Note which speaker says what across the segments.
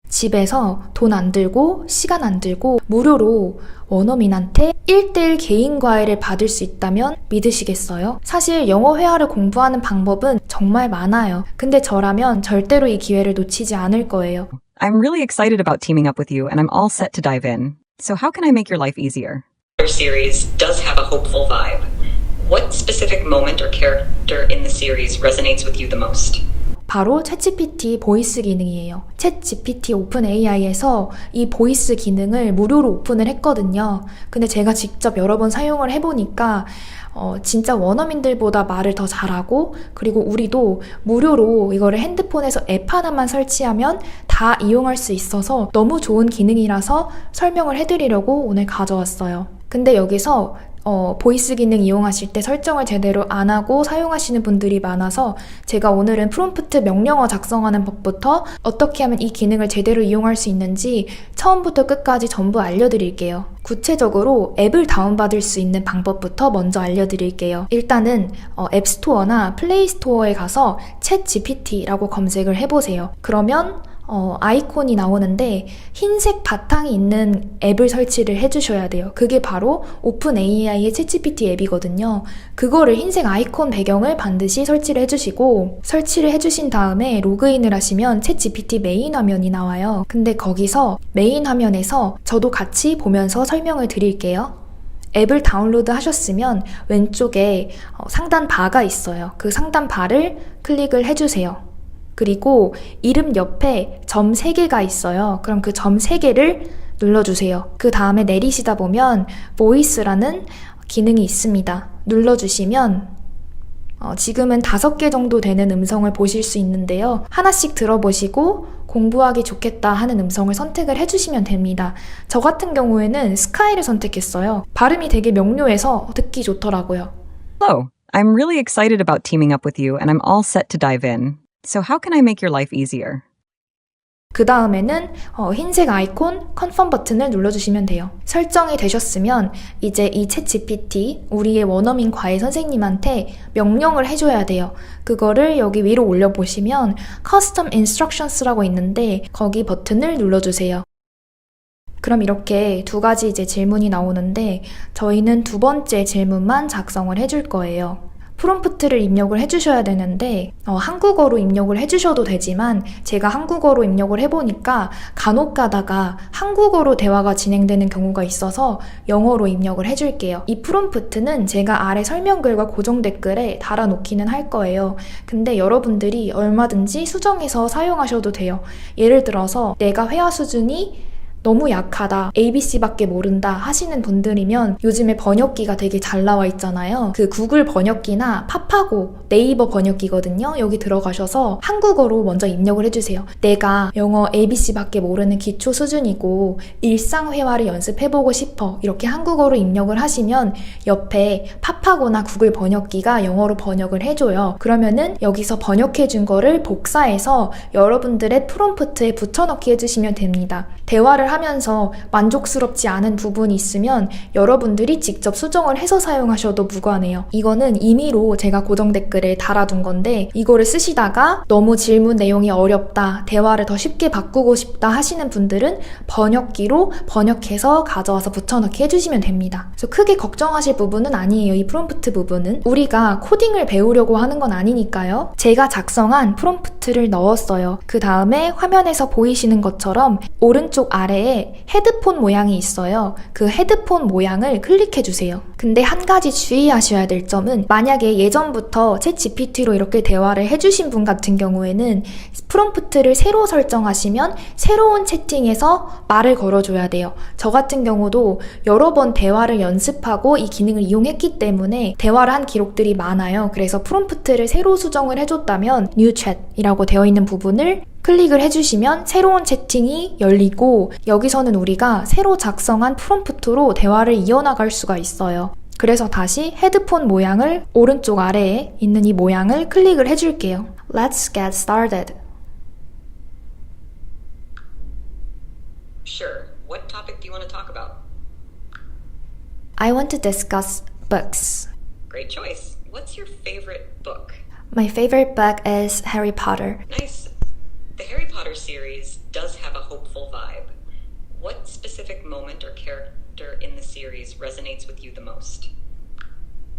Speaker 1: 집에서 돈 안 들고 시간 안 들고 무료로 원어민한테 1:1 개인 과외를 받을 수 있다면 믿으시겠어요? 사실 영어 회화를 공부하는 방법은 정말 많아요. 근데 저라면 절대로 이 기회를 놓치지 않을 거예요.
Speaker 2: I'm really excited about teaming up with you, and I'm all set to dive in. So how can I make your life easier?
Speaker 3: Our series does have a hopeful vibe. What specific moment or character in the series resonates with you the most?
Speaker 1: 바로 챗GPT 보이스 기능이에요. 챗GPT 오픈 AI에서 이 보이스 기능을 무료로 오픈을 했거든요. 근데 제가 직접 여러 번 사용을 해보니까 진짜 원어민들보다 말을 더 잘하고, 그리고 우리도 무료로 이거를 핸드폰에서 앱 하나만 설치하면 다 이용할 수 있어서 너무 좋은 기능이라서 설명을 해드리려고 오늘 가져왔어요. 근데 여기서 보이스 기능 이용하실 때 설정을 제대로 안 하고 사용하시는 분들이 많아서 제가 오늘은 프롬프트 명령어 작성하는 법부터 어떻게 하면 이 기능을 제대로 이용할 수 있는지 처음부터 끝까지 전부 알려드릴게요. 구체적으로 앱을 다운받을 수 있는 방법부터 먼저 알려드릴게요. 일단은 앱스토어나 플레이스토어에 가서 챗GPT라고 검색을 해보세요. 그러면 아이콘이 나오는데 흰색 바탕이 있는 앱을 설치를 해주셔야 돼요. 그게 바로 오픈 AI의 챗GPT 앱이거든요. 그거를 흰색 아이콘 배경을 반드시 설치를 해주시고, 설치를 해주신 다음에 로그인을 하시면 챗GPT 메인 화면이 나와요. 근데 거기서 메인 화면에서 저도 같이 보면서 설명을 드릴게요. 앱을 다운로드 하셨으면 왼쪽에 상단 바가 있어요. 그 상단 바를 클릭을 해주세요. 그리고 이름 옆에 점 3개가 있어요. 그럼 그 점 3개를 눌러주세요. 그 다음에 내리시다 보면 Voice라는 기능이 있습니다. 눌러주시면 지금은 5개 정도 되는 음성을 보실 수 있는데요. 하나씩 들어보시고 공부하기 좋겠다 하는 음성을 선택을 해주시면 됩니다. 저 같은 경우에는 스카이를 선택했어요. 발음이 되게 명료해서 듣기 좋더라고요.
Speaker 2: Hello, I'm really excited about teaming up with you, and I'm all set to dive in. So how can I make your life easier?
Speaker 1: 그 다음에는 흰색 아이콘 컨펌 버튼을 눌러주시면 돼요. 설정이 되셨으면 이제 이 챗GPT, 우리의 원어민 과외 선생님한테 명령을 해줘야 돼요. 그거를 여기 위로 올려보시면 Custom Instructions라고 있는데 거기 버튼을 눌러주세요. 그럼 이렇게 2가지 이제 질문이 나오는데 저희는 2번째 질문만 작성을 해줄 거예요. 프롬프트를 입력을 해주셔야 되는데 한국어로 입력을 해주셔도 되지만 제가 한국어로 입력을 해보니까 간혹 가다가 한국어로 대화가 진행되는 경우가 있어서 영어로 입력을 해줄게요. 이 프롬프트는 제가 아래 설명글과 고정 댓글에 달아놓기는 할 거예요. 근데 여러분들이 얼마든지 수정해서 사용하셔도 돼요. 예를 들어서 내가 회화 수준이 너무 약하다, ABC밖에 모른다 하시는 분들이면 요즘에 번역기가 되게 잘 나와 있잖아요. 그 구글 번역기나 팝하고 네이버 번역기거든요. 여기 들어가셔서 한국어로 먼저 입력을 해주세요. 내가 영어 ABC밖에 모르는 기초 수준이고 일상 회화를 연습해보고 싶어. 이렇게 한국어로 입력을 하시면 옆에 팝하고나 구글 번역기가 영어로 번역을 해줘요. 그러면은 여기서 번역해준 거를 복사해서 여러분들의 프롬프트에 붙여넣기 해주시면 됩니다. 대화를 하면서 만족스럽지 않은 부분이 있으면 여러분들이 직접 수정을 해서 사용하셔도 무관해요. 이거는 임의로 제가 고정 댓글에 달아둔 건데 이거를 쓰시다가 너무 질문 내용이 어렵다, 대화를 더 쉽게 바꾸고 싶다 하시는 분들은 번역기로 번역해서 가져와서 붙여넣기 해주시면 됩니다. 그래서 크게 걱정하실 부분은 아니에요. 이 프롬프트 부분은 우리가 코딩을 배우려고 하는 건 아니니까요. 제가 작성한 프롬프트를 넣었어요. 그 다음에 화면에서 보이시는 것처럼 오른쪽 아래에 헤드폰 모양이 있어요. 그 헤드폰 모양을 클릭해주세요. 근데 한 가지 주의하셔야 될 점은 만약에 예전부터 챗GPT로 이렇게 대화를 해주신 분 같은 경우에는 프롬프트를 새로 설정하시면 새로운 채팅에서 말을 걸어줘야 돼요. 저 같은 경우도 여러 번 대화를 연습하고 이 기능을 이용했기 때문에 대화를 한 기록들이 많아요. 그래서 프롬프트를 새로 수정을 해줬다면 New Chat이라고 되어 있는 부분을 클릭을 해주시면 새로운 채팅이 열리고 여기서는 우리가 새로 작성한 프롬프트로 대화를 이어나갈 수가 있어요. 그래서 다시 헤드폰 모양을 오른쪽 아래에 있는 이 모양을 클릭을 해줄게요. Let's get started.
Speaker 3: Sure. What topic do you want to talk about?
Speaker 1: I want to discuss books.
Speaker 3: Great choice. What's your favorite book?
Speaker 1: My favorite book is Harry Potter.
Speaker 3: Nice. The Harry Potter series does have a hopeful moment or character in the series resonates with you the most?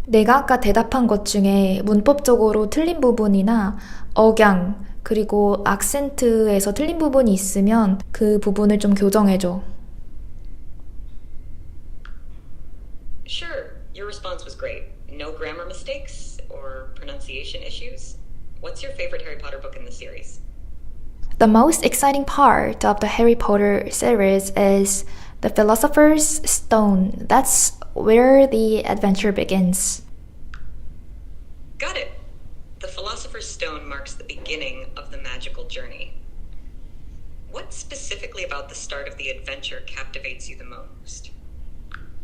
Speaker 1: 내가 아까 대답한 것 중에 문법적으로 틀린 부분이나 억양, 그리고 악센트에서 틀린 부분이 있으면 그 부분을 좀 교정해줘.
Speaker 3: Sure, your response was great. No grammar mistakes or pronunciation issues? What's your favorite Harry Potter book in the series?
Speaker 1: The most exciting part of the Harry Potter series is the Philosopher's Stone. That's where the adventure begins.
Speaker 3: Got it. The Philosopher's Stone marks the beginning of the magical journey. What specifically about the start of the adventure captivates you the most?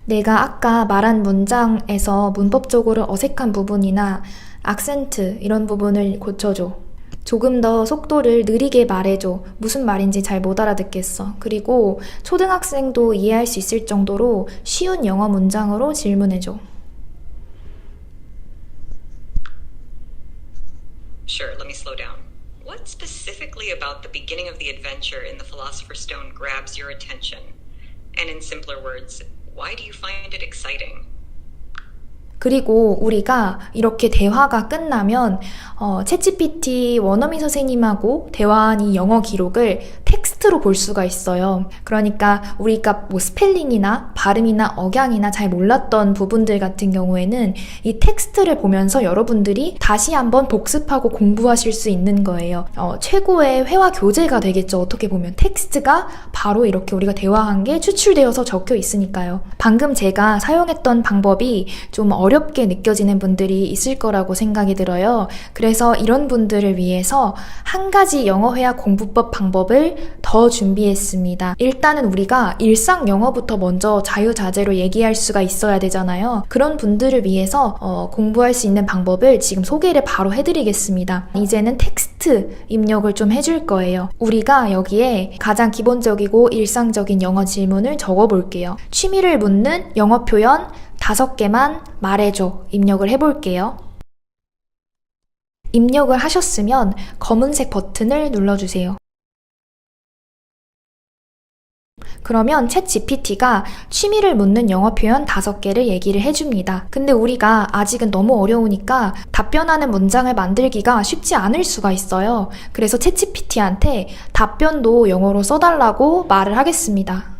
Speaker 1: 내가 아까 말한 문장에서 문법적으로 어색한 부분이나 악센트 이런 부분을 고쳐줘. 조금 더 속도를 느리게 말해줘. 무슨 말인지 잘 못 알아듣겠어. 그리고 초등학생도 이해할 수 있을 정도로 쉬운 영어 문장으로 질문해줘.
Speaker 3: Sure, let me slow down. What specifically about the beginning of the adventure in the Philosopher's Stone grabs your attention? And in simpler words, why do you find it exciting?
Speaker 1: 그리고 우리가 이렇게 대화가 끝나면 챗GPT 원어민 선생님하고 대화한 이 영어 기록을 텍스트로 볼 수가 있어요. 그러니까 우리가 뭐 스펠링이나 발음이나 억양이나 잘 몰랐던 부분들 같은 경우에는 이 텍스트를 보면서 여러분들이 다시 한번 복습하고 공부하실 수 있는 거예요. 최고의 회화 교재가 되겠죠. 어떻게 보면 텍스트가 바로 이렇게 우리가 대화한 게 추출되어서 적혀 있으니까요. 방금 제가 사용했던 방법이 좀 어렵게 느껴지는 분들이 있을 거라고 생각이 들어요. 그래서 이런 분들을 위해서 한 가지 영어 회화 공부법 방법을 더 준비했습니다. 일단은 우리가 일상 영어부터 먼저 자유자재로 얘기할 수가 있어야 되잖아요. 그런 분들을 위해서 공부할 수 있는 방법을 지금 소개를 바로 해드리겠습니다. 이제는 텍스트 입력을 좀 해줄 거예요. 우리가 여기에 가장 기본적이고 일상적인 영어 질문을 적어볼게요. 취미를 묻는 영어 표현 5개만 말해줘. 입력을 해볼게요. 입력을 하셨으면 검은색 버튼을 눌러주세요. 그러면 챗 GPT가 취미를 묻는 영어 표현 5개를 얘기를 해줍니다. 근데 우리가 아직은 너무 어려우니까 답변하는 문장을 만들기가 쉽지 않을 수가 있어요. 그래서 챗 GPT한테 답변도 영어로 써달라고 말을 하겠습니다.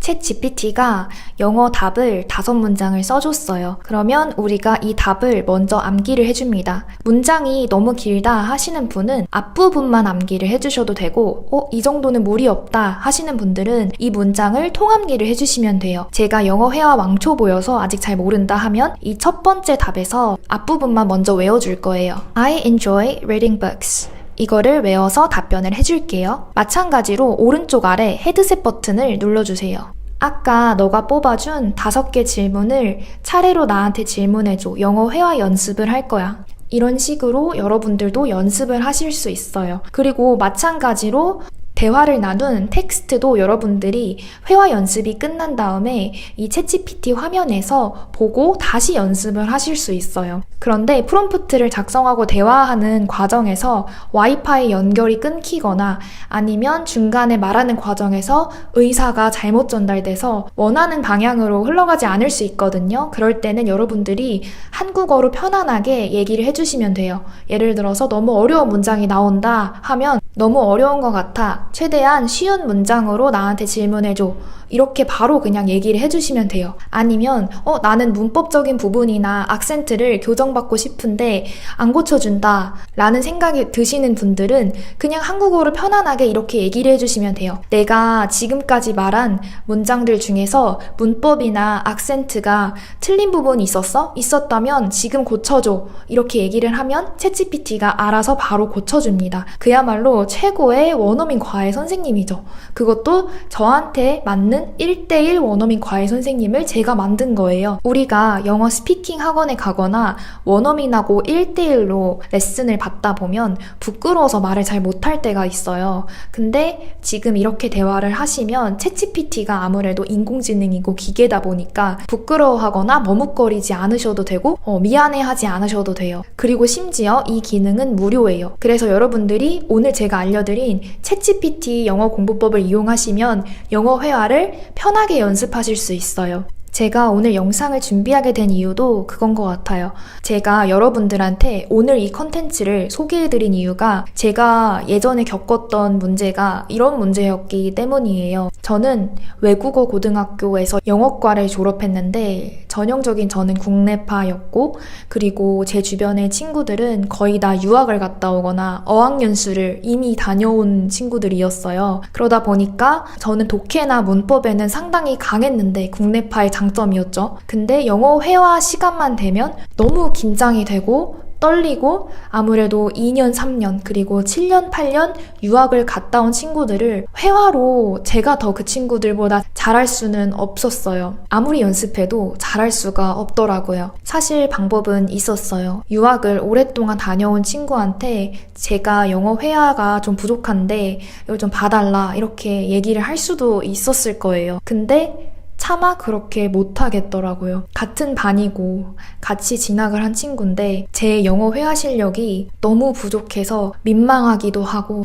Speaker 1: 챗 GPT가 영어 답을 5문장을 써줬어요. 그러면 우리가 이 답을 먼저 암기를 해줍니다. 문장이 너무 길다 하시는 분은 앞부분만 암기를 해주셔도 되고 이 정도는 무리 없다 하시는 분들은 이 문장을 통암기를 해주시면 돼요. 제가 영어 회화 왕초보여서 아직 잘 모른다 하면 이 첫 번째 답에서 앞부분만 먼저 외워줄 거예요. I enjoy reading books. 이거를 외워서 답변을 해줄게요. 마찬가지로 오른쪽 아래 헤드셋 버튼을 눌러주세요. 아까 너가 뽑아준 5개 질문을 차례로 나한테 질문해줘. 영어 회화 연습을 할 거야. 이런 식으로 여러분들도 연습을 하실 수 있어요. 그리고 마찬가지로 대화를 나눈 텍스트도 여러분들이 회화 연습이 끝난 다음에 이 챗GPT 화면에서 보고 다시 연습을 하실 수 있어요. 그런데 프롬프트를 작성하고 대화하는 과정에서 와이파이 연결이 끊기거나 아니면 중간에 말하는 과정에서 의사가 잘못 전달돼서 원하는 방향으로 흘러가지 않을 수 있거든요. 그럴 때는 여러분들이 한국어로 편안하게 얘기를 해주시면 돼요. 예를 들어서 너무 어려운 문장이 나온다 하면 너무 어려운 것 같아. 최대한 쉬운 문장으로 나한테 질문해줘. 이렇게 바로 그냥 얘기를 해주시면 돼요. 아니면 나는 문법적인 부분이나 악센트를 교정받고 싶은데 안 고쳐준다 라는 생각이 드시는 분들은 그냥 한국어로 편안하게 이렇게 얘기를 해주시면 돼요. 내가 지금까지 말한 문장들 중에서 문법이나 악센트가 틀린 부분이 있었어? 있었다면 지금 고쳐줘. 이렇게 얘기를 하면 챗GPT가 알아서 바로 고쳐줍니다. 그야말로 최고의 원어민 과외 선생님이죠. 그것도 저한테 맞는 1대1 원어민 과외 선생님을 제가 만든 거예요. 우리가 영어 스피킹 학원에 가거나 원어민하고 1대1로 레슨을 받다 보면 부끄러워서 말을 잘 못할 때가 있어요. 근데 지금 이렇게 대화를 하시면 챗GPT가 아무래도 인공지능이고 기계다 보니까 부끄러워하거나 머뭇거리지 않으셔도 되고 미안해하지 않으셔도 돼요. 그리고 심지어 이 기능은 무료예요. 그래서 여러분들이 오늘 제가 알려드린 챗GPT 영어 공부법을 이용하시면 영어 회화를 편하게 연습하실 수 있어요. 제가 오늘 영상을 준비하게 된 이유도 그건 것 같아요. 제가 여러분들한테 오늘 이 컨텐츠를 소개해드린 이유가 제가 예전에 겪었던 문제가 이런 문제였기 때문이에요. 저는 외국어 고등학교에서 영어과를 졸업했는데 전형적인 저는 국내파였고, 그리고 제 주변의 친구들은 거의 다 유학을 갔다 오거나 어학연수를 이미 다녀온 친구들이었어요. 그러다 보니까 저는 독해나 문법에는 상당히 강했는데 국내파의 장점이었죠. 근데 영어 회화 시간만 되면 너무 긴장이 되고 떨리고, 아무래도 2년, 3년, 그리고 7년, 8년 유학을 갔다 온 친구들을 회화로 제가 더 그 친구들보다 잘할 수는 없었어요. 아무리 연습해도 잘할 수가 없더라고요. 사실 방법은 있었어요. 유학을 오랫동안 다녀온 친구한테 제가 영어 회화가 좀 부족한데 이걸 좀 봐달라 이렇게 얘기를 할 수도 있었을 거예요. 근데 차마 그렇게 못하겠더라고요. 같은 반이고 같이 진학을 한 친구인데 제 영어 회화 실력이 너무 부족해서 민망하기도 하고,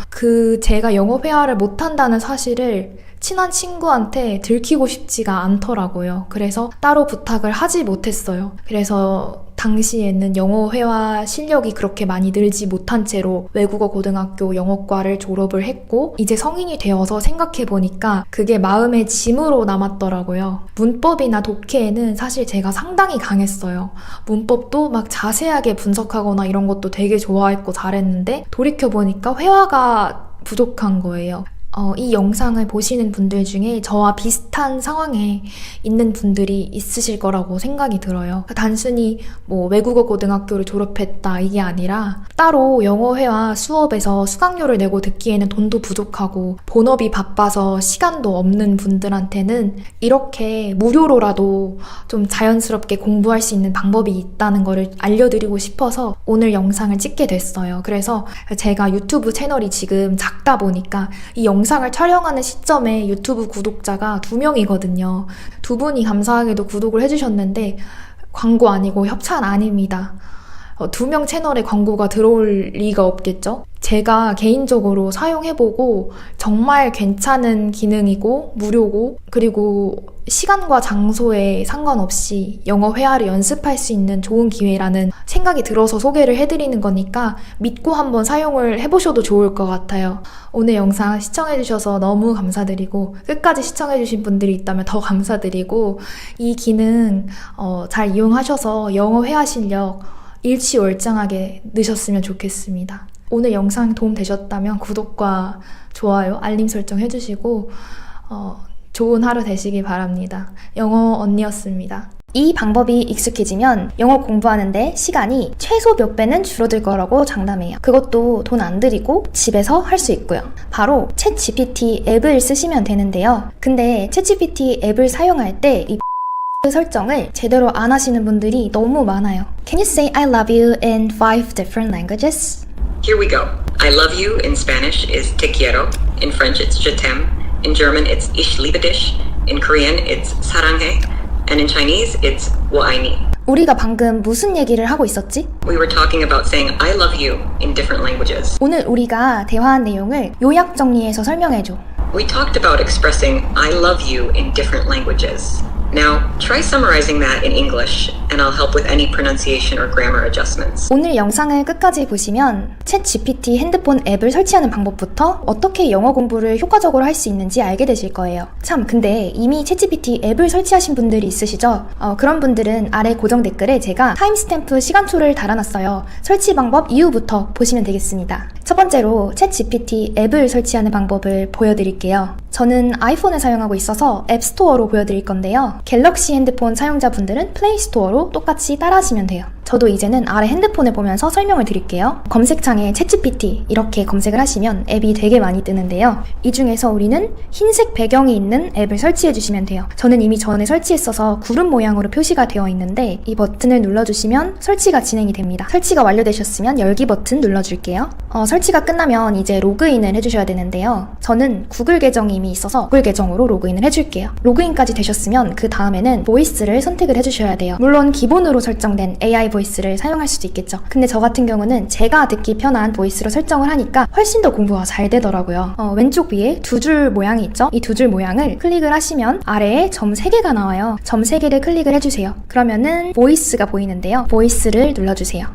Speaker 1: 제가 영어 회화를 못한다는 사실을 친한 친구한테 들키고 싶지가 않더라고요. 그래서 따로 부탁을 하지 못했어요. 그래서 당시에는 영어 회화 실력이 그렇게 많이 늘지 못한 채로 외국어 고등학교 영어과를 졸업을 했고, 이제 성인이 되어서 생각해보니까 그게 마음의 짐으로 남았더라고요. 문법이나 독해에는 사실 제가 상당히 강했어요. 문법도 막 자세하게 분석하거나 이런 것도 되게 좋아했고 잘했는데 돌이켜보니까 회화가 부족한 거예요. 이 영상을 보시는 분들 중에 저와 비슷한 상황에 있는 분들이 있으실 거라고 생각이 들어요. 단순히 외국어 고등학교를 졸업했다 이게 아니라 따로 영어 회화 수업에서 수강료를 내고 듣기에는 돈도 부족하고 본업이 바빠서 시간도 없는 분들한테는 이렇게 무료로라도 좀 자연스럽게 공부할 수 있는 방법이 있다는 거를 알려드리고 싶어서 오늘 영상을 찍게 됐어요. 그래서 제가 유튜브 채널이 지금 작다 보니까 이 영상을 촬영하는 시점에 유튜브 구독자가 2명이거든요. 두 분이 감사하게도 구독을 해주셨는데 광고 아니고 협찬 아닙니다. 2명 채널에 광고가 들어올 리가 없겠죠? 제가 개인적으로 사용해보고 정말 괜찮은 기능이고 무료고, 그리고 시간과 장소에 상관없이 영어 회화를 연습할 수 있는 좋은 기회라는 생각이 들어서 소개를 해드리는 거니까 믿고 한번 사용을 해보셔도 좋을 것 같아요. 오늘 영상 시청해주셔서 너무 감사드리고, 끝까지 시청해주신 분들이 있다면 더 감사드리고, 이 기능 잘 이용하셔서 영어 회화 실력 일취월장하게 느셨으면 좋겠습니다. 오늘 영상 도움 되셨다면 구독과 좋아요, 알림 설정 해주시고 좋은 하루 되시기 바랍니다. 영어 언니였습니다. 이 방법이 익숙해지면 영어 공부하는데 시간이 최소 몇 배는 줄어들 거라고 장담해요. 그것도 돈 안 들이고 집에서 할 수 있고요. 바로 챗GPT 앱을 쓰시면 되는데요. 근데 챗GPT 앱을 사용할 때 이 설정을 제대로 안 하시는 분들이 너무 많아요. Can you say I love you in 5 different languages?
Speaker 3: Here we go. I love you in Spanish is te quiero. In French it's je t'aime. In German it's ich liebe dich. In Korean it's 사랑해. And in Chinese it's 我爱你.
Speaker 1: 우리가 방금 무슨 얘기를 하고 있었지?
Speaker 3: We were talking about saying I love you in different languages.
Speaker 1: 오늘 우리가 대화한 내용을 요약 정리해서 설명해줘.
Speaker 3: We talked about expressing I love you in different languages. Now, try summarizing that in English, and I'll help with any pronunciation or grammar adjustments.
Speaker 1: 오늘 영상을 끝까지 보시면 챗GPT 핸드폰 앱을 설치하는 방법부터 어떻게 영어 공부를 효과적으로 할 수 있는지 알게 되실 거예요. 참, 근데 이미 챗GPT 앱을 설치하신 분들이 있으시죠? 그런 분들은 아래 고정 댓글에 제가 타임스탬프 시간초를 달아놨어요. 설치 방법 이후부터 보시면 되겠습니다. 첫 번째로 챗GPT 앱을 설치하는 방법을 보여드릴게요. 저는 아이폰을 사용하고 있어서 앱스토어로 보여드릴 건데요. 갤럭시 핸드폰 사용자분들은 플레이스토어로 똑같이 따라하시면 돼요. 저도 이제는 아래 핸드폰을 보면서 설명을 드릴게요. 검색창에 챗GPT 이렇게 검색을 하시면 앱이 되게 많이 뜨는데요. 이 중에서 우리는 흰색 배경이 있는 앱을 설치해 주시면 돼요. 저는 이미 전에 설치했어서 구름 모양으로 표시가 되어 있는데 이 버튼을 눌러주시면 설치가 진행이 됩니다. 설치가 완료되셨으면 열기 버튼 눌러줄게요. 설치가 끝나면 이제 로그인을 해주셔야 되는데요. 저는 구글 계정이 이미 있어서 구글 계정으로 로그인을 해줄게요. 로그인까지 되셨으면 그 다음에는 보이스를 선택을 해주셔야 돼요. 물론 기본으로 설정된 AI 보이스를 사용할 수도 있겠죠. 근데 저 같은 경우는 제가 듣기 편한 보이스로 설정을 하니까 훨씬 더 공부가 잘 되더라고요. 왼쪽 위에 두 줄 모양이 있죠? 이 두 줄 모양을 클릭을 하시면 아래에 점 3개가 나와요. 점 3개를 클릭을 해주세요. 그러면은 보이스가 보이는데요. 보이스를 눌러주세요.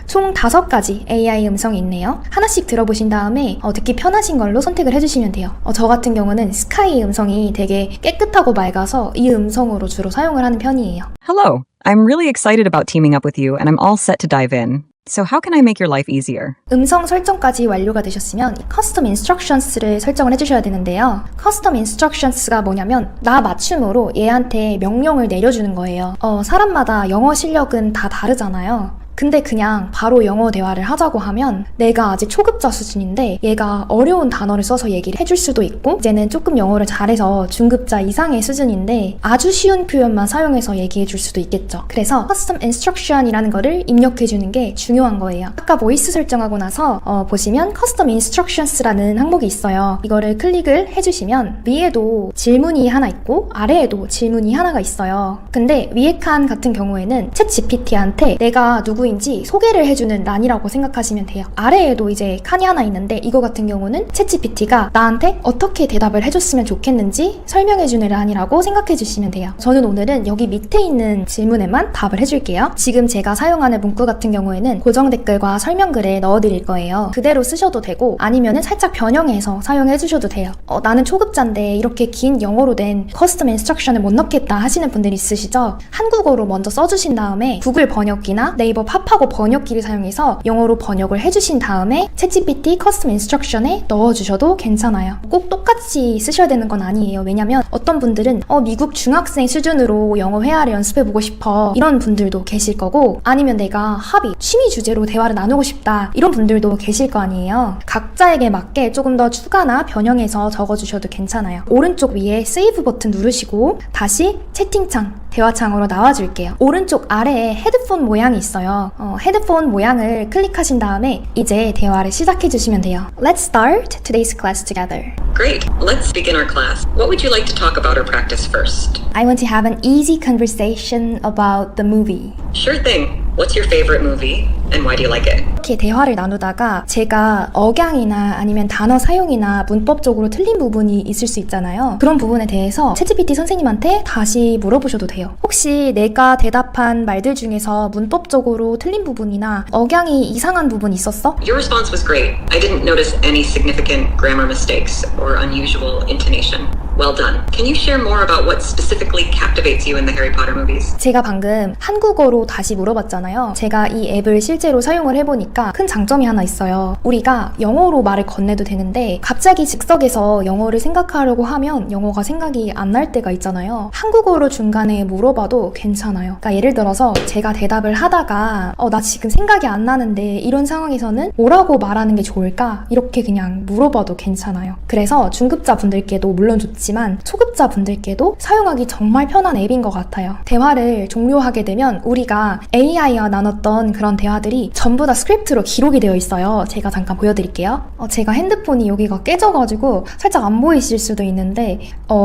Speaker 1: 총 5가지 AI 음성이 있네요. 하나씩 들어보신 다음에 듣기 편하신 걸로 선택을 해주시면 돼요. 저 같은 경우는 스카이 음성이 되게 깨끗하고 맑아서 이 음성으로 주로 사용을 하는 편이에요.
Speaker 2: Hello, I'm really excited about teaming up with you, and I'm all set to dive in. So how can I make your life easier?
Speaker 1: 음성 설정까지 완료가 되셨으면 Custom Instructions를 설정을 해주셔야 되는데요. Custom Instructions가 뭐냐면 나 맞춤으로 얘한테 명령을 내려주는 거예요. 사람마다 영어 실력은 다 다르잖아요. 근데 그냥 바로 영어 대화를 하자고 하면 내가 아직 초급자 수준인데 얘가 어려운 단어를 써서 얘기를 해줄 수도 있고 이제는 조금 영어를 잘해서 중급자 이상의 수준인데 아주 쉬운 표현만 사용해서 얘기해 줄 수도 있겠죠. 그래서 Custom Instruction이라는 거를 입력해 주는 게 중요한 거예요. 아까 보이스 설정하고 나서 보시면 Custom Instructions라는 항목이 있어요. 이거를 클릭을 해주시면 위에도 질문이 하나 있고 아래에도 질문이 하나가 있어요. 근데 위에 칸 같은 경우에는 챗GPT한테 내가 누구인지 소개를 해주는 란이라고 생각하시면 돼요. 아래에도 이제 칸이 하나 있는데 이거 같은 경우는 챗GPT가 나한테 어떻게 대답을 해줬으면 좋겠는지 설명해주는 란이라고 생각해주시면 돼요. 저는 오늘은 여기 밑에 있는 질문에만 답을 해줄게요. 지금 제가 사용하는 문구 같은 경우에는 고정 댓글과 설명글에 넣어드릴 거예요. 그대로 쓰셔도 되고 아니면은 살짝 변형해서 사용해주셔도 돼요. 나는 초급자인데 이렇게 긴 영어로 된 커스텀 인스트럭션을 못 넣겠다 하시는 분들 있으시죠? 한국어로 먼저 써주신 다음에 구글 번역기나 네이버 팝하고 번역기를 사용해서 영어로 번역을 해주신 다음에 챗GPT 커스텀 인스트럭션에 넣어주셔도 괜찮아요. 꼭 똑같이 쓰셔야 되는 건 아니에요. 왜냐면 어떤 분들은 미국 중학생 수준으로 영어 회화를 연습해보고 싶어 이런 분들도 계실 거고 아니면 내가 합의, 취미 주제로 대화를 나누고 싶다 이런 분들도 계실 거 아니에요. 각자에게 맞게 조금 더 추가나 변형해서 적어주셔도 괜찮아요. 오른쪽 위에 세이브 버튼 누르시고 다시 채팅창, 대화창으로 나와줄게요. 오른쪽 아래에 헤드폰 모양이 있어요. 헤드폰 모양을 클릭하신 다음에 이제 대화를 시작해주시면 돼요. Let's start today's class together.
Speaker 3: Great. Let's begin our class. What would you like to talk about or practice first?
Speaker 1: I want to have an easy conversation about the movie.
Speaker 3: Sure thing. What's your favorite movie and why do you like it?
Speaker 1: 이렇게 대화를 나누다가 제가 억양이나 아니면 단어 사용이나 문법적으로 틀린 부분이 있을 수 있잖아요. 그런 부분에 대해서 챗GPT 선생님한테 다시 물어보셔도 돼요. 혹시 내가 대답한 말들 중에서 문법적으로 틀린 부분이나 억양이 이상한 부분 있었어?
Speaker 3: Your response was great. I didn't notice any significant grammar mistakes or unusual intonation. Well done. Can you share more about what specifically captivates you in the Harry Potter movies?
Speaker 1: 제가 방금 한국어로 다시 물어봤잖아요. 제가 이 앱을 실제로 사용을 해보니까 큰 장점이 하나 있어요. 우리가 영어로 말을 건네도 되는데 갑자기 즉석에서 영어를 생각하려고 하면 영어가 생각이 안 날 때가 있잖아요. 한국어로 중간에 물어봐도 괜찮아요. 그러니까 예를 들어서 제가 대답을 하다가 나 지금 생각이 안 나는데 이런 상황에서는 뭐라고 말하는 게 좋을까? 이렇게 그냥 물어봐도 괜찮아요. 그래서 중급자 분들께도 물론 좋지만 초급자 분들께도 사용하기 정말 편한 앱인 것 같아요. 대화를 종료하게 되면 우리가 AI와 나눴던 그런 대화들이 전부 다 스크립트로 기록이 되어 있어요. 제가 잠깐 보여드릴게요. 제가 핸드폰이 여기가 깨져가지고 살짝 안 보이실 수도 있는데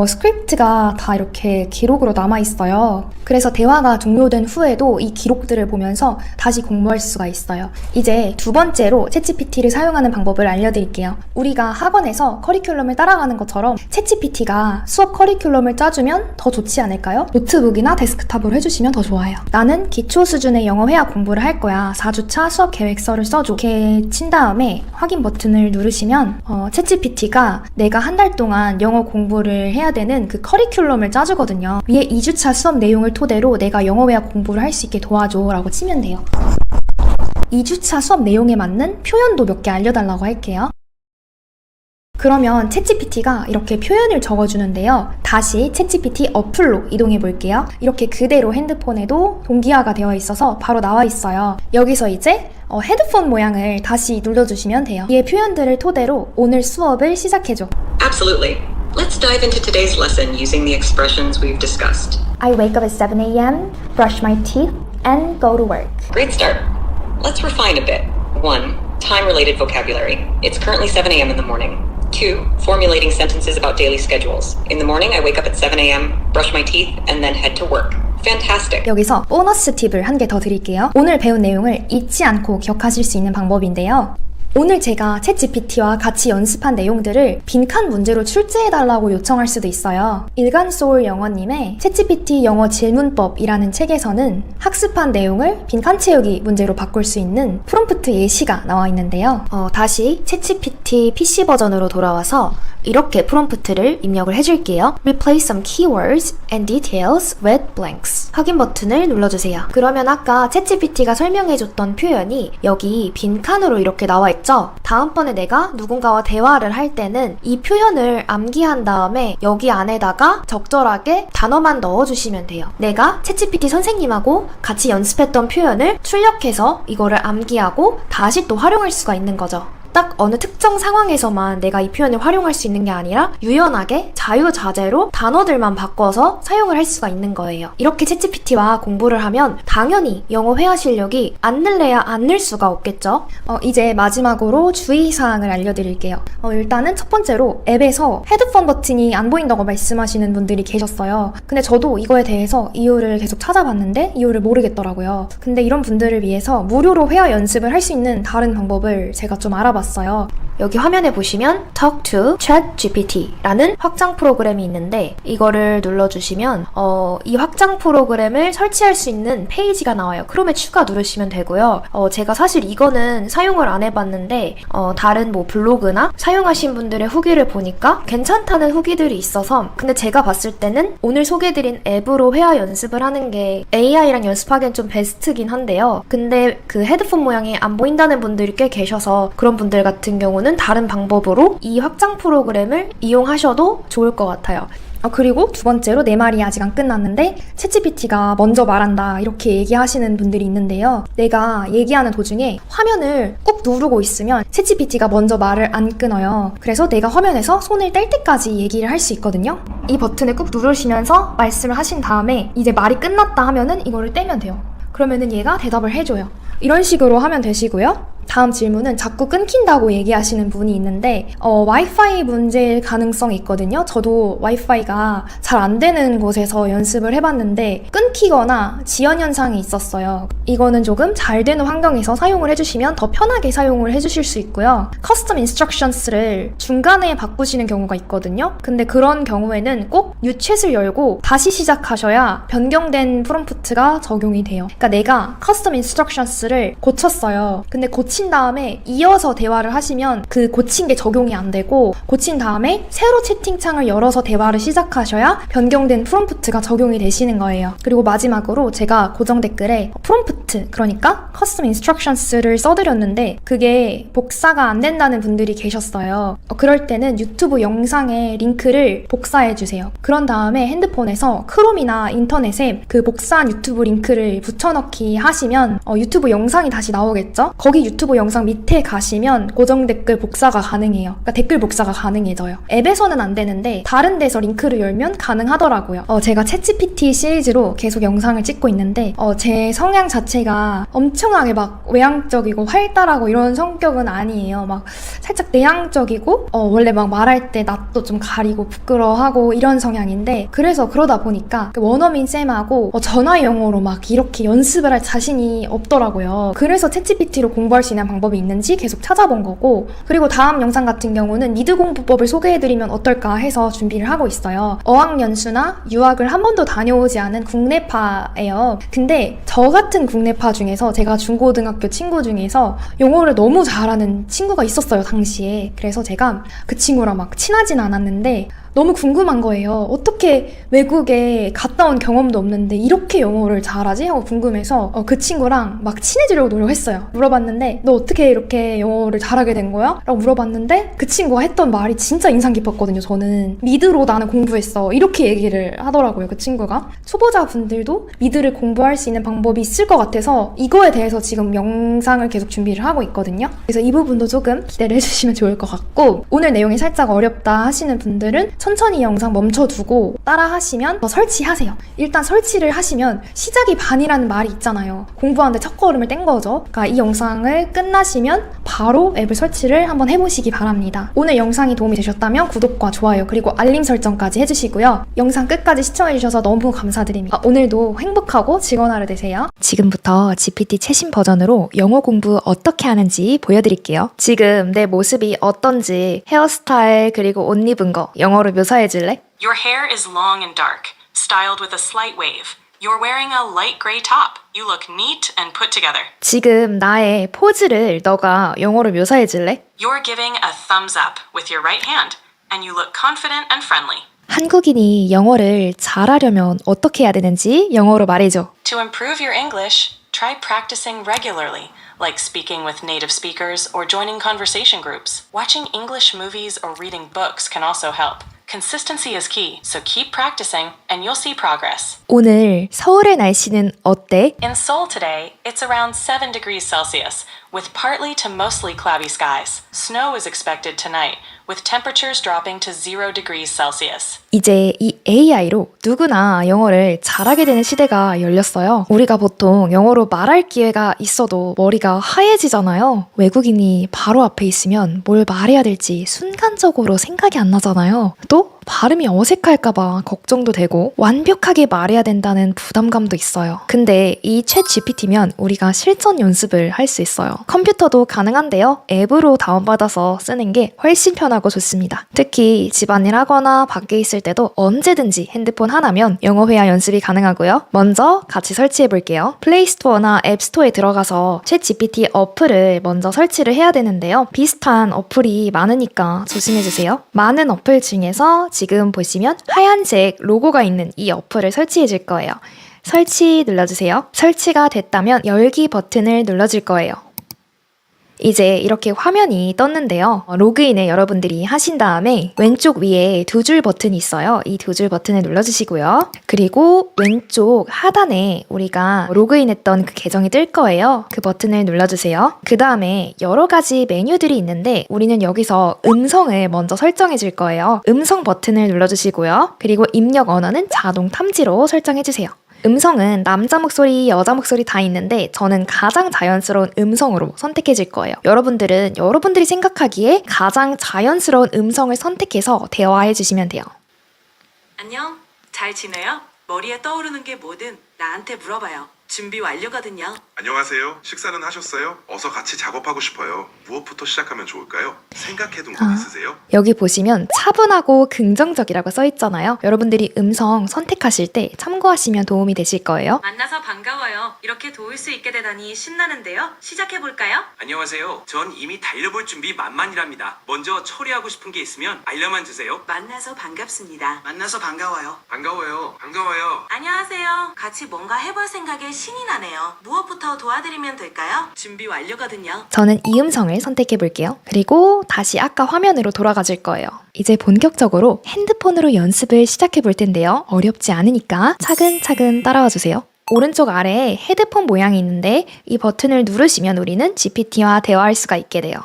Speaker 1: 스크립트가 다 이렇게 기록으로 남아있어요. 그래서 대화가 종료된 후에도 이 기록들을 보면서 다시 공부할 수가 있어요. 이제 두 번째로 챗GPT를 사용하는 방법을 알려드릴게요. 우리가 학원에서 커리큘럼을 따라가는 것처럼 챗GPT가 수업 커리큘럼을 짜주면 더 좋지 않을까요? 노트북이나 데스크탑으로 해주시면 더 좋아요. 나는 기초 수준의 영어 회화 공부를 할 거야. 4주차 수업 계획서를 써줘. 이렇게 친 다음에 확인 버튼을 누르시면 챗GPT가 내가 한 달 동안 영어 공부를 해야 되는 그 커리큘럼을 짜주거든요. 위에 2주차 수업 내용을 토대로 내가 영어 회화 공부를 할 수 있게 도와줘 라고 치면 돼요. 2주차 수업 내용에 맞는 표현도 몇 개 알려달라고 할게요. 그러면 챗GPT가 이렇게 표현을 적어주는데요. 다시 챗GPT 어플로 이동해 볼게요. 이렇게 그대로 핸드폰에도 동기화가 되어 있어서 바로 나와 있어요. 여기서 이제 헤드폰 모양을 다시 눌러주시면 돼요. 이 표현들을 토대로 오늘 수업을 시작해줘.
Speaker 3: Absolutely. Let's dive into today's lesson using the expressions we've discussed.
Speaker 1: I wake up at 7 a.m., brush my teeth, and go to work.
Speaker 3: Great start. Let's refine a bit. 1. Time-related vocabulary. It's currently 7 a.m. in the morning. 2. Formulating sentences about daily schedules. In the morning, I wake up at 7 a.m., brush my teeth, and then head to work. Fantastic.
Speaker 1: 여기서 보너스 팁을 한 개 더 드릴게요. 오늘 배운 내용을 잊지 않고 기억하실 수 있는 방법인데요. 오늘 제가 챗GPT와 같이 연습한 내용들을 빈칸 문제로 출제해달라고 요청할 수도 있어요. 일간소울 영어님의 챗GPT 영어 질문법이라는 책에서는 학습한 내용을 빈칸 채우기 문제로 바꿀 수 있는 프롬프트 예시가 나와 있는데요. 다시 챗GPT PC 버전으로 돌아와서 이렇게 프롬프트를 입력을 해줄게요. Replace some keywords and details with blanks. 확인 버튼을 눌러주세요. 그러면 아까 챗GPT가 설명해줬던 표현이 여기 빈칸으로 이렇게 나와 있죠? 다음번에 내가 누군가와 대화를 할 때는 이 표현을 암기한 다음에 여기 안에다가 적절하게 단어만 넣어주시면 돼요. 내가 챗GPT 선생님하고 같이 연습했던 표현을 출력해서 이거를 암기하고 다시 또 활용할 수가 있는 거죠. 딱 어느 특정 상황에서만 내가 이 표현을 활용할 수 있는 게 아니라 유연하게 자유자재로 단어들만 바꿔서 사용을 할 수가 있는 거예요. 이렇게 챗GPT와 공부를 하면 당연히 영어 회화 실력이 안 늘래야 안 늘 수가 없겠죠. 이제 마지막으로 주의사항을 알려드릴게요. 일단은 첫 번째로 앱에서 헤드폰 버튼이 안 보인다고 말씀하시는 분들이 계셨어요. 근데 저도 이거에 대해서 이유를 계속 찾아봤는데 이유를 모르겠더라고요. 근데 이런 분들을 위해서 무료로 회화 연습을 할 수 있는 다른 방법을 제가 좀 알아봤어요. 여기 화면에 보시면 Talk to ChatGPT라는 확장 프로그램이 있는데 이거를 눌러주시면 이 확장 프로그램을 설치할 수 있는 페이지가 나와요. 크롬에 추가 누르시면 되고요. 제가 사실 이거는 사용을 안 해봤는데 다른 뭐 블로그나 사용하신 분들의 후기를 보니까 괜찮다는 후기들이 있어서 근데 제가 봤을 때는 오늘 소개해드린 앱으로 회화 연습을 하는 게 AI랑 연습하기엔 좀 베스트긴 한데요. 근데 그 헤드폰 모양이 안 보인다는 분들이 꽤 계셔서 그런 분들 같은 경우는 다른 방법으로 이 확장 프로그램을 이용하셔도 좋을 것 같아요. 그리고 두 번째로 내 말이 아직 안 끝났는데 챗GPT가 먼저 말한다 이렇게 얘기하시는 분들이 있는데요. 내가 얘기하는 도중에 화면을 꾹 누르고 있으면 챗GPT가 먼저 말을 안 끊어요. 그래서 내가 화면에서 손을 뗄 때까지 얘기를 할 수 있거든요. 이 버튼을 꾹 누르시면서 말씀을 하신 다음에 이제 말이 끝났다 하면은 이거를 떼면 돼요. 그러면은 얘가 대답을 해줘요. 이런 식으로 하면 되시고요. 다음 질문은 자꾸 끊긴다고 얘기하시는 분이 있는데 와이파이 문제일 가능성이 있거든요. 저도 와이파이가 잘 안 되는 곳에서 연습을 해봤는데 끊기거나 지연 현상이 있었어요. 이거는 조금 잘 되는 환경에서 사용을 해주시면 더 편하게 사용을 해주실 수 있고요. 커스텀 인스트럭션스를 중간에 바꾸시는 경우가 있거든요. 근데 그런 경우에는 꼭 유챗을 열고 다시 시작하셔야 변경된 프롬프트가 적용이 돼요. 그러니까 내가 커스텀 인스트럭션스를 고쳤어요. 근데 고친 다음에 이어서 대화를 하시면 그 고친 게 적용이 안 되고 고친 다음에 새로 채팅창을 열어서 대화를 시작하셔야 변경된 프롬프트가 적용이 되시는 거예요. 그리고 마지막으로 제가 고정 댓글에 프롬프트 그러니까 커스텀 인스트럭션스를 써드렸는데 그게 복사가 안 된다는 분들이 계셨어요. 그럴 때는 유튜브 영상에 링크를 복사해주세요. 그런 다음에 핸드폰에서 크롬이나 인터넷에 그 복사한 유튜브 링크를 붙여넣기 하시면 유튜브 영상이 다시 나오겠죠? 거기 유튜브 영상 밑에 가시면 고정 댓글 복사가 가능해요. 그러니까 댓글 복사가 가능해져요. 앱에서는 안 되는데 다른 데서 링크를 열면 가능하더라고요. 제가 챗GPT 시리즈로 계속 영상을 찍고 있는데 제 성향 자체가 엄청나게 막 외향적이고 활달하고 이런 성격은 아니에요. 막 살짝 내향적이고 원래 막 말할 때 낯도 좀 가리고 부끄러워하고 이런 성향인데 그래서 그러다 보니까 원어민 쌤하고 전화 영어로 막 이렇게 연습을 할 자신이 없더라고요. 그래서 챗GPT로 공부할 수 있는 방법이 있는지 계속 찾아본 거고 그리고 다음 영상 같은 경우는 미드 공부법을 소개해드리면 어떨까 해서 준비를 하고 있어요. 어학연수나 유학을 한 번도 다녀오지 않은 국내파예요. 근데 저 같은 국내파 중에서 제가 중고등학교 친구 중에서 영어를 너무 잘하는 친구가 있었어요, 당시에. 그래서 제가 그 친구랑 막 친하진 않았는데 너무 궁금한 거예요. 어떻게 외국에 갔다 온 경험도 없는데 이렇게 영어를 잘하지? 하고 궁금해서 그 친구랑 막 친해지려고 노력했어요. 물어봤는데 너 어떻게 이렇게 영어를 잘하게 된 거야? 라고 물어봤는데 그 친구가 했던 말이 진짜 인상 깊었거든요. 저는 미드로 나는 공부했어 이렇게 얘기를 하더라고요. 그 친구가. 초보자분들도 미드를 공부할 수 있는 방법이 있을 것 같아서 이거에 대해서 지금 영상을 계속 준비를 하고 있거든요. 그래서 이 부분도 조금 기대를 해주시면 좋을 것 같고 오늘 내용이 살짝 어렵다 하시는 분들은 천천히 영상 멈춰두고 따라 하시면 설치하세요. 일단 설치를 하시면 시작이 반이라는 말이 있잖아요. 공부하는데 첫걸음을 뗀 거죠. 그러니까 이 영상을 끝나시면 바로 앱을 설치를 한번 해보시기 바랍니다. 오늘 영상이 도움이 되셨다면 구독과 좋아요 그리고 알림 설정까지 해주시고요. 영상 끝까지 시청해주셔서 너무 감사드립니다. 오늘도 행복하고 즐거운 하루 되세요. 지금부터 GPT 최신 버전으로 영어 공부 어떻게 하는지 보여드릴게요. 지금 내 모습이 어떤지 헤어스타일 그리고 옷 입은 거 영어로 묘사해줄래?
Speaker 4: Your hair is long and dark, styled with a slight wave. You're wearing a light gray top. You look neat and put together.
Speaker 1: 지금 나의 포즈를 너가 영어로 묘사해줄래?
Speaker 4: You're giving a thumbs up with your right hand, and you look confident and friendly.
Speaker 1: 한국인이 영어를 잘하려면 어떻게 해야 되는지 영어로 말해줘.
Speaker 4: To improve your English, try practicing regularly, like speaking with native speakers or joining conversation groups. Watching English movies or reading books can also help. Consistency is key, so keep practicing and you'll see progress.
Speaker 1: 오늘 서울의 날씨는 어때?
Speaker 4: In Seoul today, it's around 7 degrees Celsius, with partly to mostly cloudy skies. Snow is expected tonight, with temperatures dropping to 0 degrees Celsius.
Speaker 1: 이제 이 AI로 누구나 영어를 잘하게 되는 시대가 열렸어요. 우리가 보통 영어로 말할 기회가 있어도 머리가 하얘지잖아요. 외국인이 바로 앞에 있으면 뭘 말해야 될지 순간적으로 생각이 안 나잖아요. 또 발음이 어색할까봐 걱정도 되고 완벽하게 말해야 된다는 부담감도 있어요. 근데 이 챗 GPT면 우리가 실전 연습을 할 수 있어요. 컴퓨터도 가능한데요. 앱으로 다운받아서 쓰는 게 훨씬 편하고 좋습니다. 특히 집안일 하거나 밖에 있을 때도 언제든지 핸드폰 하나면 영어 회화 연습이 가능하고요. 먼저 같이 설치해 볼게요. 플레이스토어나 앱스토어에 들어가서 챗 GPT 어플을 먼저 설치를 해야 되는데요. 비슷한 어플이 많으니까 조심해주세요. 많은 어플 중에서 지금 보시면 하얀색 로고가 있는 이 어플을 설치해 줄 거예요. 설치 눌러주세요. 설치가 됐다면 열기 버튼을 눌러줄 거예요. 이제 이렇게 화면이 떴는데요. 로그인을 여러분들이 하신 다음에 왼쪽 위에 두 줄 버튼이 있어요. 이 두 줄 버튼을 눌러주시고요. 그리고 왼쪽 하단에 우리가 로그인했던 그 계정이 뜰 거예요. 그 버튼을 눌러주세요. 그 다음에 여러 가지 메뉴들이 있는데 우리는 여기서 음성을 먼저 설정해 줄 거예요. 음성 버튼을 눌러주시고요. 그리고 입력 언어는 자동 탐지로 설정해 주세요. 음성은 남자 목소리, 여자 목소리 다 있는데 저는 가장 자연스러운 음성으로 선택해 줄 거예요. 여러분들은 여러분들이 생각하기에 가장 자연스러운 음성을 선택해서 대화해 주시면 돼요.
Speaker 5: 안녕, 잘 지내요? 머리에 떠오르는 게 뭐든 나한테 물어봐요. 준비 완료거든요.
Speaker 6: 안녕하세요. 식사는 하셨어요? 어서 같이 작업하고 싶어요. 무엇부터 시작하면 좋을까요? 생각해둔 것 있으세요?
Speaker 1: 여기 보시면 차분하고 긍정적이라고 써 있잖아요. 여러분들이 음성 선택하실 때 참고하시면 도움이 되실 거예요.
Speaker 5: 만나서 반가워요. 이렇게 도울 수 있게 되다니 신나는데요. 시작해볼까요?
Speaker 7: 안녕하세요. 전 이미 달려볼 준비 만만이랍니다. 먼저 처리하고 싶은 게 있으면 알려만 주세요.
Speaker 5: 만나서 반갑습니다.
Speaker 7: 만나서 반가워요. 반가워요. 반가워요.
Speaker 5: 안녕하세요. 같이 뭔가 해볼 생각에 신이 나네요. 무엇부터 도와드리면 될까요? 준비 완료거든요.
Speaker 1: 저는 이 음성을 선택해 볼게요. 그리고 다시 아까 화면으로 돌아가 줄 거예요. 이제 본격적으로 핸드폰으로 연습을 시작해 볼 텐데요. 어렵지 않으니까 차근차근 따라와 주세요. 오른쪽 아래에 헤드폰 모양이 있는데 이 버튼을 누르시면 우리는 GPT와 대화할 수가 있게 돼요.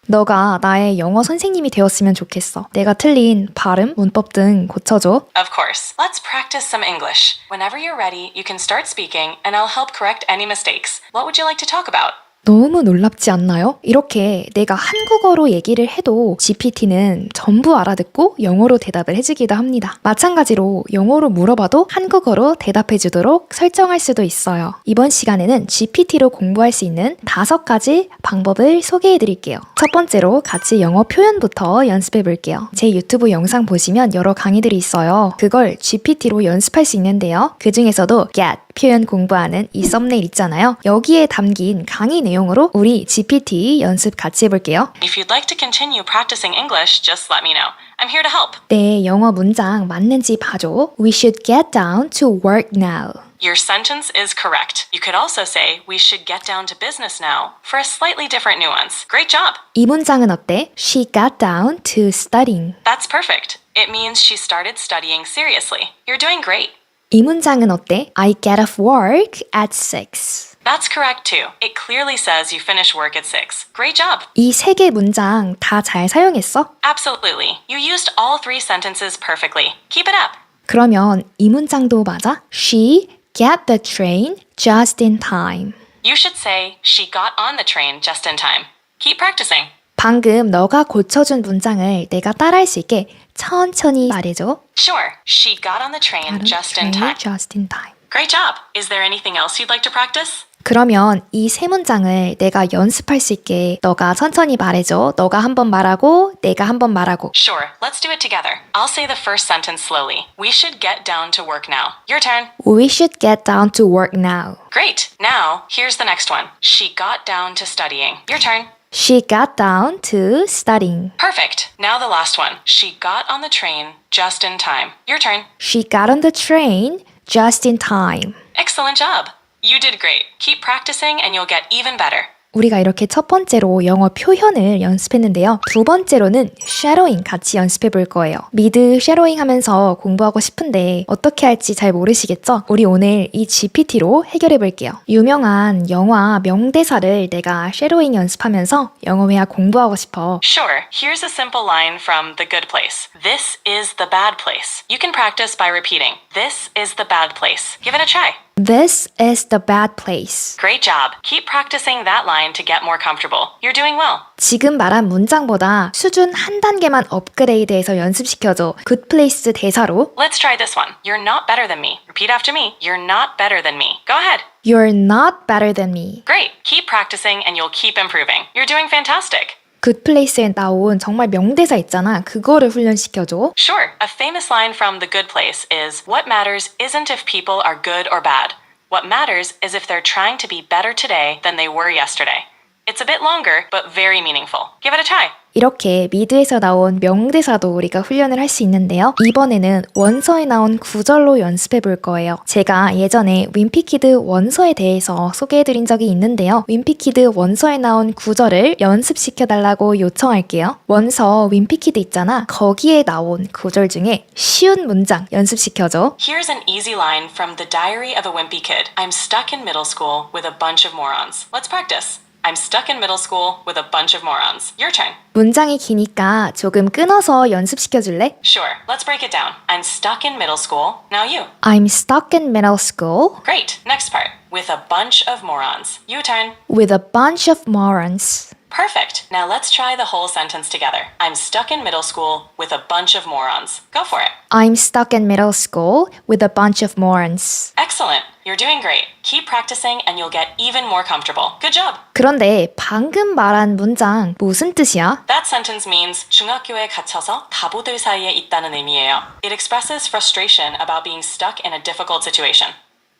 Speaker 1: 너가 나의 영어 선생님이 되었으면 좋겠어. 내가 틀린 발음, 문법 등 고쳐줘.
Speaker 4: Of course. Let's practice some English. Whenever you're ready, you can start speaking and I'll help correct any mistakes. What would you like to talk about?
Speaker 1: 너무 놀랍지 않나요? 이렇게 내가 한국어로 얘기를 해도 GPT는 전부 알아듣고 영어로 대답을 해주기도 합니다. 마찬가지로 영어로 물어봐도 한국어로 대답해주도록 설정할 수도 있어요. 이번 시간에는 GPT로 공부할 수 있는 5가지 방법을 소개해드릴게요. 첫 번째로 같이 영어 표현부터 연습해볼게요. 제 유튜브 영상 보시면 여러 강의들이 있어요. 그걸 GPT로 연습할 수 있는데요. 그 중에서도 get 표현 공부하는 이 썸네일 있잖아요. 여기에 담긴 강의 내용으로 우리 GPT 연습 같이 해볼게요.
Speaker 4: If you'd like to continue practicing English, just let me know. I'm here to help.
Speaker 1: 내 영어 문장 맞는지 봐줘. We should get down to work now.
Speaker 4: Your sentence is correct. You could also say, we should get down to business now, for a slightly different nuance. Great job!
Speaker 1: 이 문장은 어때? She got down to studying.
Speaker 4: That's perfect. It means she started studying seriously. You're doing great.
Speaker 1: 이 문장은 어때? I get off work at 6.
Speaker 4: That's correct too. It clearly says you finish work at 6. Great job.
Speaker 1: 이 세 개 문장 다 잘 사용했어?
Speaker 4: Absolutely. You used all 3 sentences perfectly. Keep it up.
Speaker 1: 그러면 이 문장도 맞아? She get the train just in time.
Speaker 4: You should say, she got on the train just in time. Keep practicing.
Speaker 1: 방금 너가 고쳐준 문장을 내가 따라할 수 있게 천천히 말해줘.
Speaker 4: Sure. She got on the train just in time.
Speaker 1: Just in time.
Speaker 4: Great job. Is there anything else you'd like to practice?
Speaker 1: 그러면 이 세 문장을 내가 연습할 수 있게 너가 천천히 말해줘. 너가 한 번 말하고 내가 한 번 말하고.
Speaker 4: Sure. Let's do it together. I'll say the first sentence slowly. We should get down to work now. Your turn.
Speaker 1: We should get down to work now.
Speaker 4: Great. Now, here's the next one. She got down to studying. Your turn.
Speaker 1: She got down to studying.
Speaker 4: Perfect. Now the last one. She got on the train just in time. Your turn.
Speaker 1: She got on the train just in time.
Speaker 4: Excellent job. You did great. Keep practicing and you'll get even better.
Speaker 1: 우리가 이렇게 첫 번째로 영어 표현을 연습했는데요. 두 번째로는 shadowing 같이 연습해 볼 거예요. 미드 shadowing 하면서 공부하고 싶은데 어떻게 할지 잘 모르시겠죠? 우리 오늘 이 GPT로 해결해 볼게요. 유명한 영화 명대사를 내가 shadowing 연습하면서 영어 회화 공부하고 싶어.
Speaker 4: Sure. Here's a simple line from The Good Place. This is the bad place. You can practice by repeating. This is the bad place. Give it a try.
Speaker 1: This is the bad place.
Speaker 4: Great job. Keep practicing that line to get more comfortable. You're doing well.
Speaker 1: 지금 말한 문장보다 수준 한 단계만 업그레이드해서 연습시켜줘. Good place 대사로
Speaker 4: Let's try this one. You're not better than me. Repeat after me. You're not better than me. Go ahead.
Speaker 1: You're not better than me.
Speaker 4: Great. Keep practicing and you'll keep improving. You're doing fantastic.
Speaker 1: Good place에 나온 정말 명대사 있잖아. 그거를 훈련시켜줘.
Speaker 4: Sure. A famous line from The Good Place is, what matters isn't if people are good or bad. What matters is if they're trying to be better today than they were yesterday. It's a bit longer, but very meaningful. Give it a try.
Speaker 1: 이렇게 미드에서 나온 명대사도 우리가 훈련을 할 수 있는데요. 이번에는 원서에 나온 구절로 연습해 볼 거예요. 제가 예전에 윈피키드 원서에 대해서 소개해드린 적이 있는데요. 윈피키드 원서에 나온 구절을 연습시켜 달라고 요청할게요. 원서 윈피키드 있잖아. 거기에 나온 구절 중에 쉬운 문장 연습시켜줘.
Speaker 4: Here's an easy line from The Diary of a Wimpy Kid. I'm stuck in middle school with a bunch of morons. Let's practice. I'm stuck in middle school with a bunch of morons. Your turn.
Speaker 1: 문장이 기니까 조금 끊어서 연습시켜줄래?
Speaker 4: Sure. Let's break it down. I'm stuck in middle school. Now you.
Speaker 1: I'm stuck in middle school
Speaker 4: Great. Next part. With a bunch of morons. You turn.
Speaker 1: with a bunch of morons.
Speaker 4: Perfect. Now let's try the whole sentence together. I'm stuck in middle school with a bunch of morons. Go for it.
Speaker 1: I'm stuck in middle school with a bunch of morons.
Speaker 4: Excellent. You're doing great. Keep practicing and you'll get even more comfortable. Good job.
Speaker 1: 그런데 방금 말한 문장 무슨 뜻이야?
Speaker 4: That sentence means 중학교에 갇혀서 바보들 사이에 있다는 의미예요. It expresses frustration about being stuck in a difficult situation.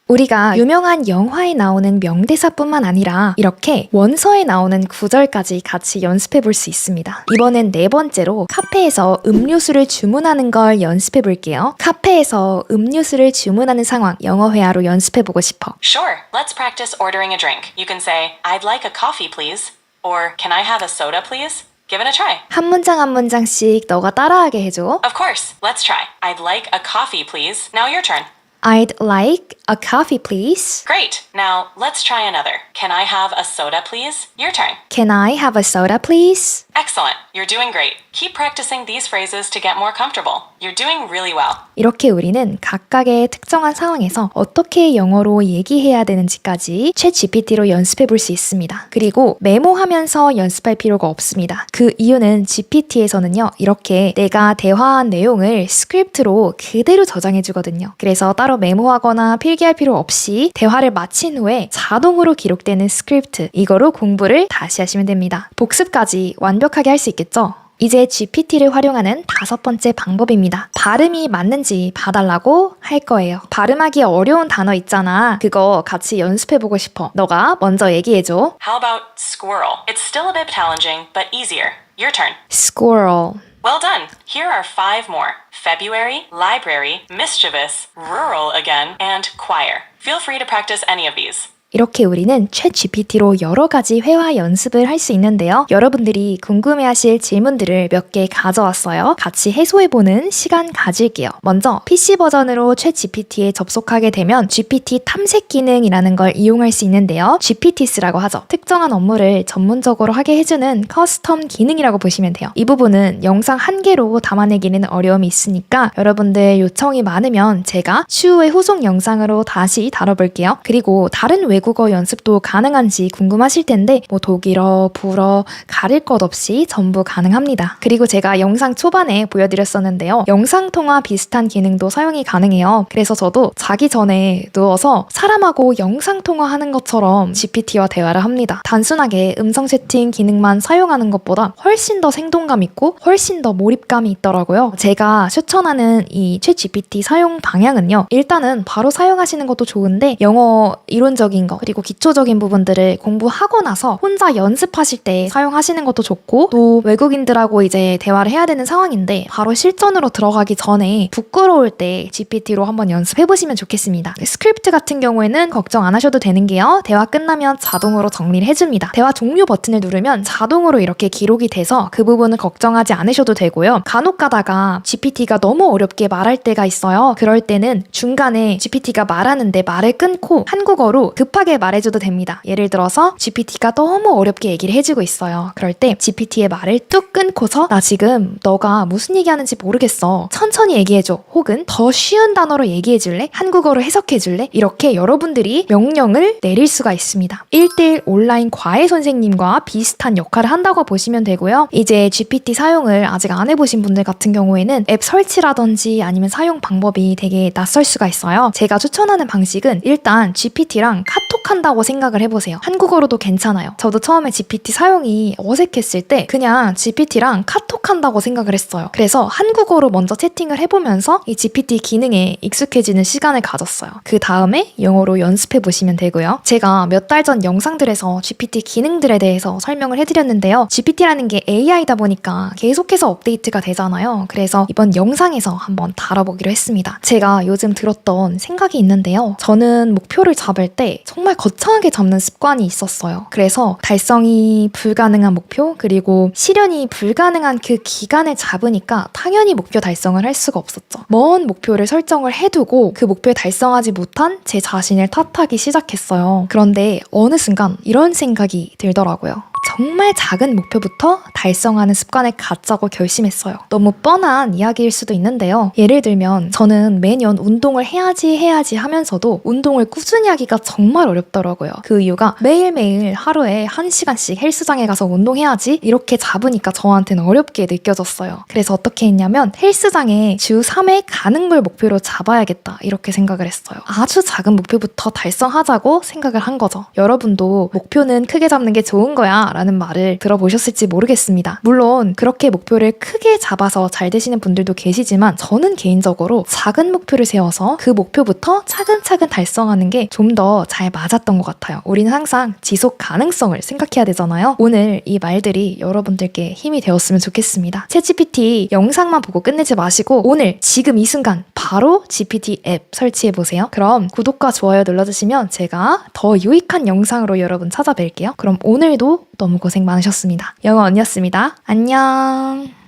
Speaker 1: 우리가 유명한 영화에 나오는 명대사뿐만 아니라 이렇게 원서에 나오는 구절까지 같이 연습해 볼 수 있습니다. 이번엔 네 번째로 카페에서 음료수를 주문하는 걸 연습해 볼게요. 카페에서 음료수를 주문하는 상황 영어 회화로 연습해 보고 싶어.
Speaker 4: Sure. Let's practice ordering a drink. You can say, I'd like a coffee, please. Or, can I have a soda, please? Give it a try.
Speaker 1: 한 문장 한 문장씩 너가 따라하게 해줘.
Speaker 4: Of course. Let's try. I'd like a coffee, please. Now your turn.
Speaker 1: I'd like a coffee, please.
Speaker 4: Great. Now, let's try another. Can I have a soda, please? Your turn.
Speaker 1: Can I have a soda, please?
Speaker 4: Excellent. You're doing great. Keep practicing these phrases to get more comfortable. You're doing really well.
Speaker 1: 이렇게 우리는 각각의 특정한 상황에서 어떻게 영어로 얘기해야 되는지까지 챗 GPT로 연습해 볼 수 있습니다. 그리고 메모하면서 연습할 필요가 없습니다. 그 이유는 GPT에서는요, 이렇게 내가 대화한 내용을 스크립트로 그대로 저장해 주거든요. 그래서 따로 메모하거나 필기할 필요 없이 대화를 마친 후에 자동으로 기록되는 스크립트, 이거로 공부를 다시 하시면 됩니다. 복습까지 완벽하게 할 수 있겠죠? 이제 GPT를 활용하는 다섯 번째 방법입니다. 발음이 맞는지 봐달라고 할 거예요. 발음하기 어려운 단어 있잖아. 그거 같이 연습해보고 싶어. 너가 먼저 얘기해줘.
Speaker 4: How about squirrel? It's still a bit challenging, but easier. Your turn.
Speaker 1: Squirrel.
Speaker 4: Well done. Here are 5 more. February, library, mischievous, rural again, and choir. Feel free to practice any of these.
Speaker 1: 이렇게 우리는 챗GPT로 여러 가지 회화 연습을 할 수 있는데요. 여러분들이 궁금해하실 질문들을 몇 개 가져왔어요. 같이 해소해보는 시간 가질게요. 먼저 PC 버전으로 챗GPT에 접속하게 되면 GPT 탐색 기능이라는 걸 이용할 수 있는데요. GPTs라고 하죠. 특정한 업무를 전문적으로 하게 해주는 커스텀 기능이라고 보시면 돼요. 이 부분은 영상 한 개로 담아내기는 어려움이 있으니까 여러분들 요청이 많으면 제가 추후에 후속 영상으로 다시 다뤄볼게요. 그리고 다른 외국어 연습도 가능한지 궁금하실 텐데 뭐 독일어, 불어 가릴 것 없이 전부 가능합니다. 그리고 제가 영상 초반에 보여드렸었는데요. 영상통화 비슷한 기능도 사용이 가능해요. 그래서 저도 자기 전에 누워서 사람하고 영상통화하는 것처럼 GPT와 대화를 합니다. 단순하게 음성 채팅 기능만 사용하는 것보다 훨씬 더 생동감 있고 훨씬 더 몰입감이 있더라고요. 제가 추천하는 이 챗GPT 사용 방향은요. 일단은 바로 사용하시는 것도 좋은데 영어 이론적인 거 그리고 기초적인 부분들을 공부하고 나서 혼자 연습하실 때 사용하시는 것도 좋고 또 외국인들하고 이제 대화를 해야 되는 상황인데 바로 실전으로 들어가기 전에 부끄러울 때 GPT로 한번 연습해보시면 좋겠습니다. 스크립트 같은 경우에는 걱정 안 하셔도 되는 게요. 대화 끝나면 자동으로 정리를 해줍니다. 대화 종료 버튼을 누르면 자동으로 이렇게 기록이 돼서 그 부분은 걱정하지 않으셔도 되고요. 간혹 가다가 GPT가 너무 어렵게 말할 때가 있어요. 그럴 때는 중간에 GPT가 말하는데 말을 끊고 한국어로 급하게 말해줘도 됩니다. 예를 들어서 GPT가 너무 어렵게 얘기를 해주고 있어요. 그럴 때 GPT의 말을 뚝 끊고서 나 지금 너가 무슨 얘기하는지 모르겠어. 천천히 얘기해줘. 혹은 더 쉬운 단어로 얘기해줄래? 한국어로 해석해줄래? 이렇게 여러분들이 명령을 내릴 수가 있습니다. 1대1 온라인 과외 선생님과 비슷한 역할을 한다고 보시면 되고요. 이제 GPT 사용을 아직 안 해보신 분들 같은 경우에는 앱 설치라든지 아니면 사용 방법이 되게 낯설 수가 있어요. 제가 추천하는 방식은 일단 GPT랑 카톡한다고 생각을 해보세요. 한국어로도 괜찮아요. 저도 처음에 GPT 사용이 어색했을 때 그냥 GPT랑 카톡한다고 생각을 했어요. 그래서 한국어로 먼저 채팅을 해보면서 이 GPT 기능에 익숙해지는 시간을 가졌어요. 그 다음에 영어로 연습해보시면 되고요. 제가 몇 달 전 영상들에서 GPT 기능들에 대해서 설명을 해드렸는데요. GPT라는 게 AI다 보니까 계속해서 업데이트가 되잖아요. 그래서 이번 영상에서 한번 다뤄보기로 했습니다. 제가 요즘 들었던 생각이 있는데요. 저는 목표를 잡을 때 정말 거창하게 잡는 습관이 있었어요. 그래서 달성이 불가능한 목표 그리고 실현이 불가능한 그 기간을 잡으니까 당연히 목표 달성을 할 수가 없었죠. 먼 목표를 설정을 해두고 그 목표를 달성하지 못한 제 자신을 탓하기 시작했어요. 그런데 어느 순간 이런 생각이 들더라고요. 정말 작은 목표부터 달성하는 습관을 갖자고 결심했어요. 너무 뻔한 이야기일 수도 있는데요. 예를 들면 저는 매년 운동을 해야지 하면서도 운동을 꾸준히 하기가 정말 어렵더라고요. 그 이유가 매일매일 하루에 1시간씩 헬스장에 가서 운동해야지 이렇게 잡으니까 저한테는 어렵게 느껴졌어요. 그래서 어떻게 했냐면 헬스장에 주 3회 가는 걸 목표로 잡아야겠다 이렇게 생각을 했어요. 아주 작은 목표부터 달성하자고 생각을 한 거죠. 여러분도 목표는 크게 잡는 게 좋은 거야 라는 말을 들어보셨을지 모르겠습니다. 물론 그렇게 목표를 크게 잡아서 잘 되시는 분들도 계시지만 저는 개인적으로 작은 목표를 세워서 그 목표부터 차근차근 달성하는 게 좀 더 잘 맞았던 것 같아요. 우리는 항상 지속 가능성을 생각해야 되잖아요. 오늘 이 말들이 여러분들께 힘이 되었으면 좋겠습니다. 챗GPT 영상만 보고 끝내지 마시고 오늘 지금 이 순간 바로 GPT 앱 설치해보세요. 그럼 구독과 좋아요 눌러주시면 제가 더 유익한 영상으로 여러분 찾아뵐게요. 그럼 오늘도 너무 고생 많으셨습니다. 영어 언니였습니다. 안녕.